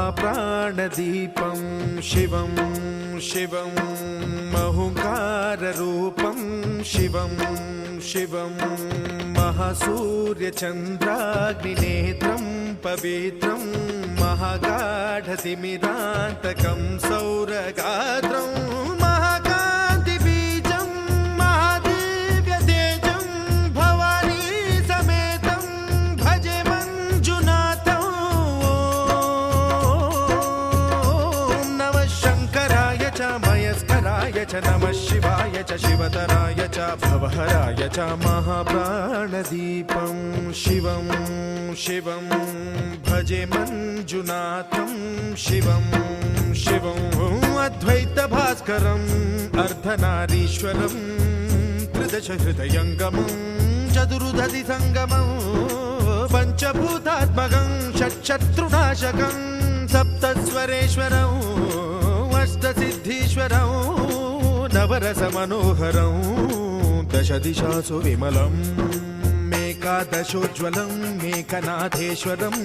महाप्राणदीपं शिवं शिवं महुकाररूपं शिवं शिवं महासूर्यचन्द्राग्निनेत्रं पवित्रं महागाढतिमिरान्तकं सौरगात्रं महाकान्तिबीजं महादिव्यतेजं भवानी समेतं भजे मञ्जुनाथं। ॐ नमः शङ्कराय च मयस्कराय च नमः शिवाय च शिवतराय च भवहराय च महाप्राणदीपं शिवं शिवं भजे मञ्जुनाथं शिवं शिवं अद्वैतभास्करम् अर्धनारीश्वरं त्रिदशहृदयङ्गमं चतुर्दधिसङ्गमं पञ्चभूतात्मकं षट्शत्रुनाशकं सप्तस्वरेश्वरं अष्टसिद्धीश्वरं नवरसमनोहरं दशदिशासु विमलम् एकादशोज्ज्वलं मेघनाथेश्वरं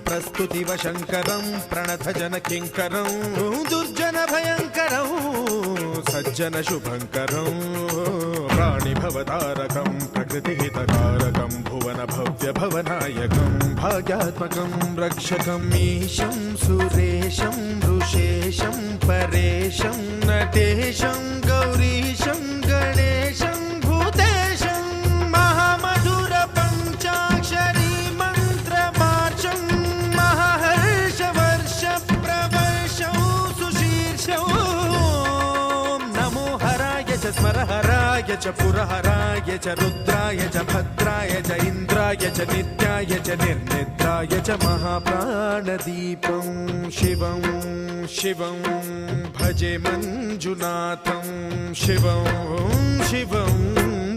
प्रस्तुतिवशङ्करं प्रणतजनकिङ्करं दुर्जनभयङ्करं सज्जनशुभङ्करं प्राणिभवतारकं प्रकृतिहितकारकं भुवनभव्यभवनायकं भाग्यात्मकं रक्षकं ईशं सुरेशं ऋषेशं परेशं नटेशं गौरीशं गणेशं भूतेशं महामधुर पञ्चाक्षरी मन्त्रमार्चं महाहर्षवर्ष प्रवर्षं सुशीर्षं नमो हराय च स्मरहराय च पुरहराय च रुद्राय च भद्राय च इन्द्राय च नित्याय च निर्निद्राय च महाप्राणदीपं शिवं शिवं भजे मञ्जुनाथं शिवं शिवं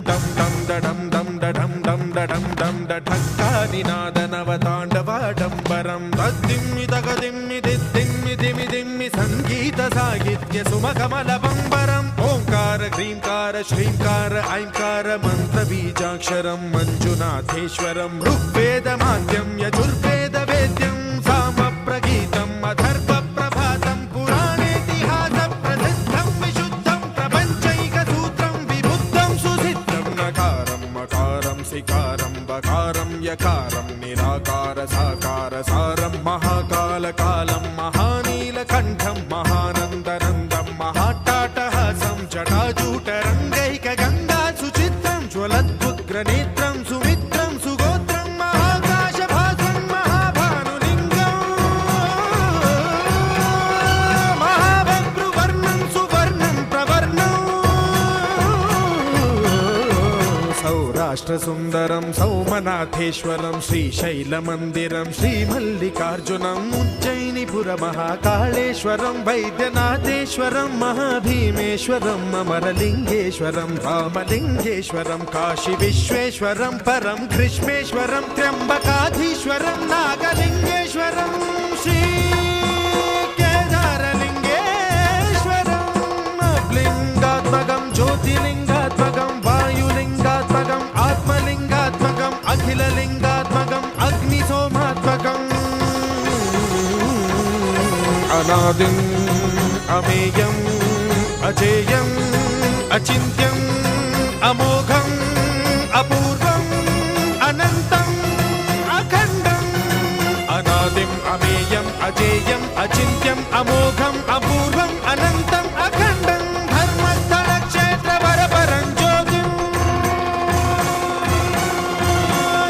दं दं दडं दं दडं दं दडं दं दढक्कानिनादनवताण्डवाडम्बरं तद्दिम्मि तगदिम्मि दिद्दिम्मि दिमि दिम्मि सङ्गीतसाहित्य सुमकमलबम्बरम् ओङ्कार ह्रीङ्कार श्रीङ्कार ऐङ्कार मन्त्रबीजाक्षरं मञ्जुनाथेश्वरं ऋग्वेदमाद्यं यजुर्वेदवेद्यं सामप्रगीतम् अथर्वप्रभातं पुराणेतिहासप्रसिद्धं विशुद्धं प्रपञ्चैकसूत्रं विबुद्धं सुसिद्धं नकारं मकारं सिकारं बकारं यकारं निराकार साकार सारं महाकालकालं महानीलकण्ठं महानन्दनन्दं महाट्टाटहासं जटाजूटरङ्गैकगङ्गा सुचित्रं ज्वलद्वुग्रनेत्रं सुमित्रं सुगोत्रं महाकाशभासं महाभानुलिङ्गं महाभद्रुवर्णं सुवर्णं प्रवर्णं सौराष्ट्रसुन्दरं सौमनाथेश्वरं श्रीशैलमन्दिरं श्रीमल्लिकार्जुनम् उज्जयिनीपुरमहाकाळेश्वरं वैद्यनाथेश्वरं महाभीमेश्वरम् अमरलिङ्गेश्वरं रामलिङ्गेश्वरं काशीविश्वेश्वरं परं कृष्णेश्वरं त्र्यम्बकाधीश्वरं नागलिङ्गेश्वरं श्रीकेदारलिङ्गेश्वरं लिङ्गात्मकं ज्योतिलिङ्गात्मकं वायुलिङ्गात्मकम् आत्मलिङ्गात्मकम् अखिललिङ्गात्मकम् अग्निसोमात्मकम् अनादिम् अमेयम् अजेयम् अचिन्त्यम् अमोघम् अपूर्वम् अनन्तम् अखण्डम् अनादिम् अमेयम् अजेयम् अचिन्त्यम् अमोघम् अपूर्वम् अनन्तम् अखण्डम् धर्मस्थलक्षेत्रवरपरं ज्योतिम्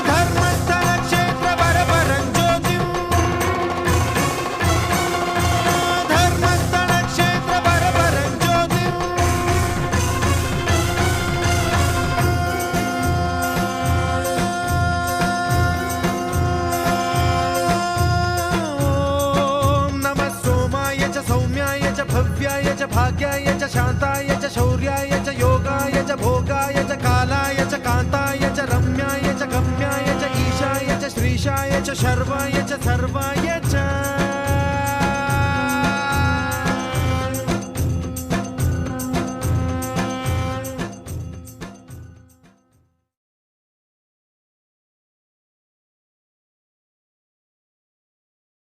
धर्मस्थलक्षेत्रवरपरं ज्योतिम् धर्मस्थलक्षेत्रवरपरं ज्योतिम् भव्याय च भाग्याय च शान्ताय च शौर्याय च योगाय च भोगाय च कालाय च कान्ताय च रम्याय च गम्याय च ईशाय च श्रीशाय च शर्वाय च सर्वाय च